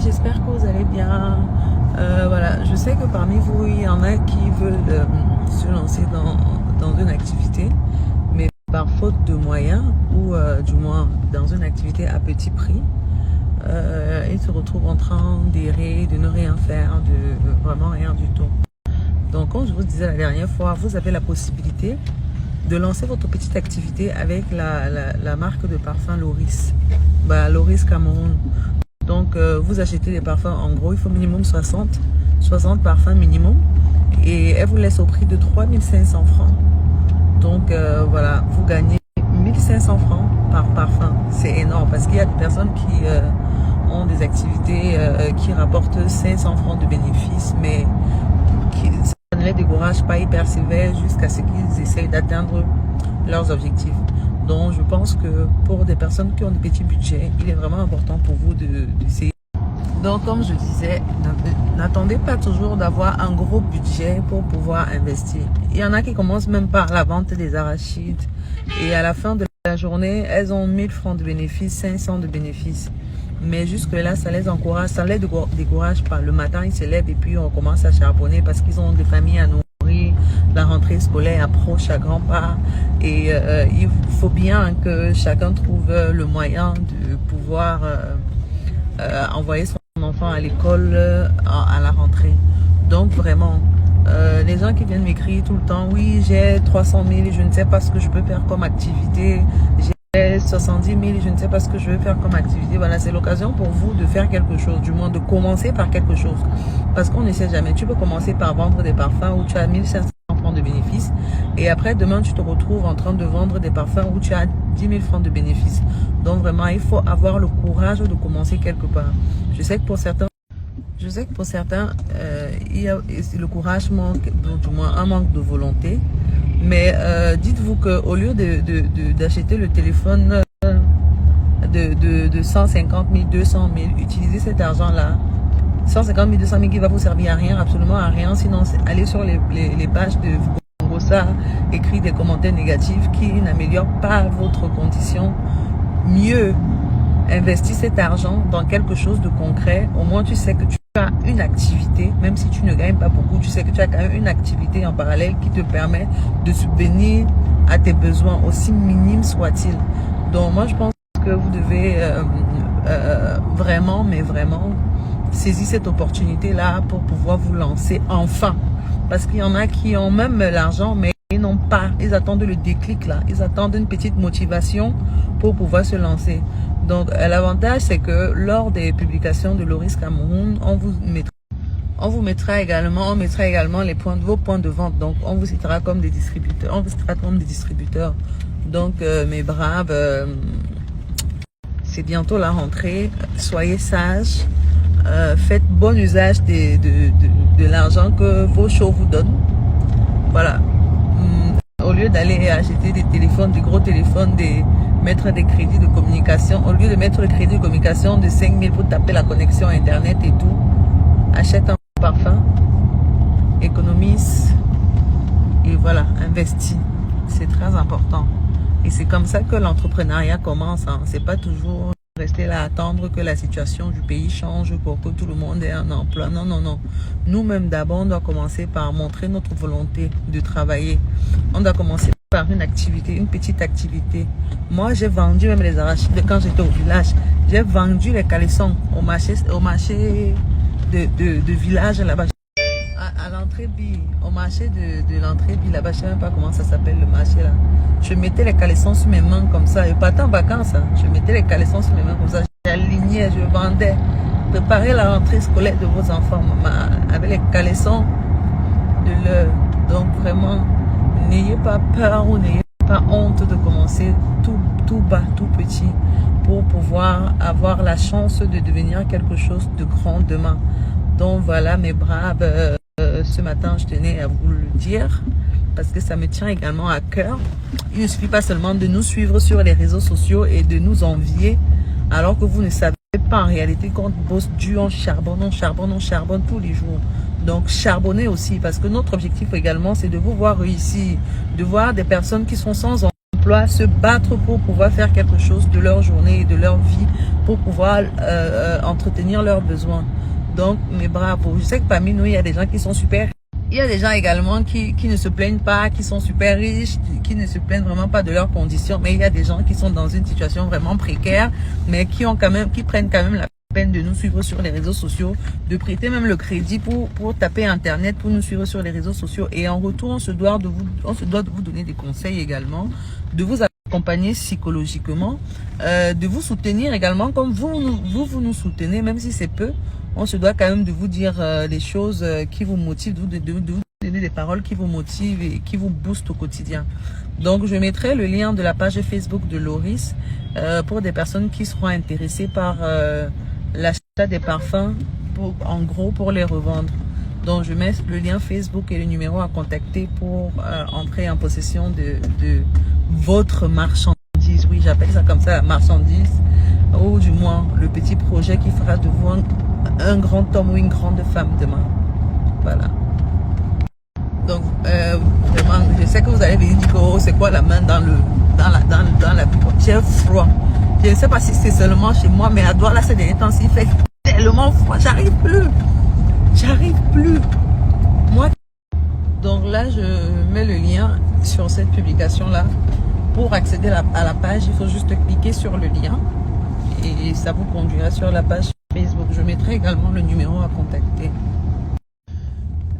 j'espère que vous allez bien. Voilà, je sais que parmi vous, il y en a qui veulent se lancer dans une activité, mais par faute de moyens ou du moins dans une activité à petit prix, ils se retrouvent en train d'errer, de ne rien faire, de vraiment rien du tout. Donc, comme je vous disais la dernière fois, vous avez la possibilité de lancer votre petite activité avec la marque de parfum Loris, Loris Cameroun. Donc, vous achetez des parfums, en gros, il faut minimum 60 parfums minimum. Et elle vous laisse au prix de 3500 francs. Donc, voilà, vous gagnez 1500 francs par parfum. C'est énorme parce qu'il y a des personnes qui ont des activités qui rapportent 500 francs de bénéfices, mais ça ne les décourage pas, ils persévèrent jusqu'à ce qu'ils essayent d'atteindre leurs objectifs. Donc, je pense que pour des personnes qui ont des petits budgets, il est vraiment important pour vous d'essayer. Donc, comme je disais, n'attendez pas toujours d'avoir un gros budget pour pouvoir investir. Il y en a qui commencent même par la vente des arachides. Et à la fin de la journée, elles ont 1000 francs de bénéfices, 500 de bénéfices. Mais jusque-là, ça les encourage, ça les décourage pas. Le matin, ils se lèvent et puis on commence à charbonner parce qu'ils ont des familles à nourrir. La rentrée scolaire approche à grands pas. Et il faut bien que chacun trouve le moyen de pouvoir envoyer son enfant à l'école à la rentrée. Donc vraiment, les gens qui viennent m'écrire tout le temps, oui, j'ai 300 000, je ne sais pas ce que je peux faire comme activité, j'ai 70 000, je ne sais pas ce que je veux faire comme activité. Voilà, c'est l'occasion pour vous de faire quelque chose, du moins de commencer par quelque chose. Parce qu'on ne sait jamais, tu peux commencer par vendre des parfums où tu as 1500 francs de bénéfices et après demain tu te retrouves en train de vendre des parfums où tu as 10 000 francs de bénéfices. Donc vraiment, il faut avoir le courage de commencer quelque part. Je sais que pour certains, il y a le courage manque, du moins un manque de volonté. Mais dites-vous qu'au lieu d'acheter le téléphone de 150 000, 200 000, utilisez cet argent-là. 150 000, 200 000 qui va vous servir à rien, absolument à rien. Sinon, allez sur les pages de Congosa, écrire des commentaires négatifs qui n'améliorent pas votre condition. Mieux, investis cet argent dans quelque chose de concret. Au moins, tu sais que tu as une activité, même si tu ne gagnes pas beaucoup, tu sais que tu as quand même une activité en parallèle qui te permet de subvenir à tes besoins, aussi minimes soient-ils. Donc, moi, je pense que vous devez vraiment, mais vraiment, saisir cette opportunité-là pour pouvoir vous lancer enfin. Parce qu'il y en a qui ont même l'argent, mais ils n'ont pas. Ils attendent le déclic là. Ils attendent une petite motivation pour pouvoir se lancer. Donc, l'avantage, c'est que lors des publications de Loris Cameroun, on mettra également vos points de vente. Donc, on vous citera comme des distributeurs. Donc, mes braves, c'est bientôt la rentrée. Soyez sages. Faites bon usage de l'argent que vos shows vous donnent. Voilà. Au lieu d'aller acheter des téléphones, des gros téléphones, mettre des crédits de communication, au lieu de mettre le crédit de communication de 5 000 pour taper la connexion internet et tout, achète un parfum, économise et voilà, investis. C'est très important. Et c'est comme ça que l'entrepreneuriat commence. Hein. C'est pas toujours rester là à attendre que la situation du pays change pour que tout le monde ait un emploi. Non, non, non. Nous-mêmes, d'abord, on doit commencer par montrer notre volonté de travailler. On doit commencer par une activité, une petite activité. Moi, j'ai vendu même les arachides quand j'étais au village. J'ai vendu les caleçons au marché de village là-bas. À l'entrée au marché de l'entrée là-bas, je ne sais même pas comment ça s'appelle le marché là. Je mettais les caleçons sur mes mains comme ça. Je partais en vacances. Hein. Je mettais les caleçons sur mes mains comme ça. J'alignais, je vendais. Préparez la rentrée scolaire de vos enfants, maman, avec les caleçons de l'heure. Donc vraiment, n'ayez pas peur ou n'ayez pas honte de commencer tout bas, tout petit, pour pouvoir avoir la chance de devenir quelque chose de grand demain. Donc voilà mes braves, ce matin je tenais à vous le dire parce que ça me tient également à cœur. Il ne suffit pas seulement de nous suivre sur les réseaux sociaux et de nous envier alors que vous ne savez pas en réalité qu'on bosse dur, on charbonne tous les jours. Donc charbonnez aussi parce que notre objectif également c'est de vous voir réussir, de voir des personnes qui sont sans emploi emploi, se battre pour pouvoir faire quelque chose de leur journée et de leur vie, pour pouvoir entretenir leurs besoins. Donc, mais bravo. Je sais que parmi nous, il y a des gens qui sont super. Il y a des gens également qui ne se plaignent pas, qui sont super riches, qui ne se plaignent vraiment pas de leurs conditions. Mais il y a des gens qui sont dans une situation vraiment précaire, mais qui prennent quand même la peine de nous suivre sur les réseaux sociaux, de prêter même le crédit pour taper Internet, pour nous suivre sur les réseaux sociaux. Et en retour, on se doit de vous donner des conseils également, de vous accompagner psychologiquement, de vous soutenir également comme vous nous soutenez, même si c'est peu. On se doit quand même de vous dire des choses qui vous motivent, de vous donner des paroles qui vous motivent et qui vous boostent au quotidien. Donc, je mettrai le lien de la page Facebook de Loris pour des personnes qui seront intéressées par l'achat des parfums, en gros, pour les revendre. Donc, je mets le lien Facebook et le numéro à contacter pour entrer en possession de votre marchandise. Oui, j'appelle ça comme ça, la marchandise. Ou du moins, le petit projet qui fera de vous un grand homme ou une grande femme demain. Voilà. Donc, vraiment, je sais que vous allez venir dire que oh, c'est quoi la main dans la pipe. J'ai froid. Je ne sais pas si c'est seulement chez moi, mais à Douala, ces derniers temps, il fait tellement froid. J'arrive plus. J'arrive plus. Moi. Donc là, je mets le lien sur cette publication-là. Pour accéder à la page, il faut juste cliquer sur le lien. Et ça vous conduira sur la page Facebook. Je mettrai également le numéro à contacter.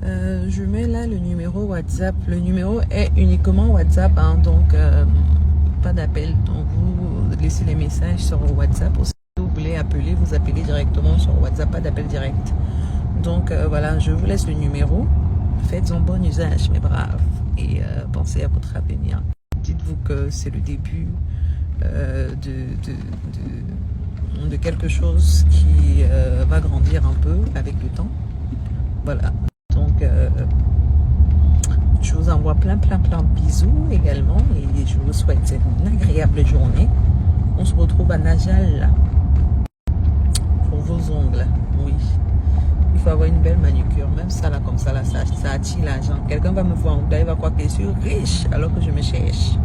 Je mets là le numéro WhatsApp. Le numéro est uniquement WhatsApp, hein, donc pas d'appel. Donc vous laissez les messages sur WhatsApp. Si vous voulez appeler, vous appelez directement sur WhatsApp, pas d'appel direct. Donc voilà, je vous laisse le numéro. Faites-en bon usage, mes braves. Et pensez à votre avenir. Dites-vous que c'est le début de quelque chose qui va grandir un peu avec le temps. Voilà. Donc, je vous envoie plein de bisous également. Et je vous souhaite une agréable journée. On se retrouve à Najal pour vos ongles. Oui. Il faut avoir une belle manucure. Même ça, là, comme ça, là, ça attire l'argent. Quelqu'un va me voir en bas, il va croire que je suis riche alors que je me cherche.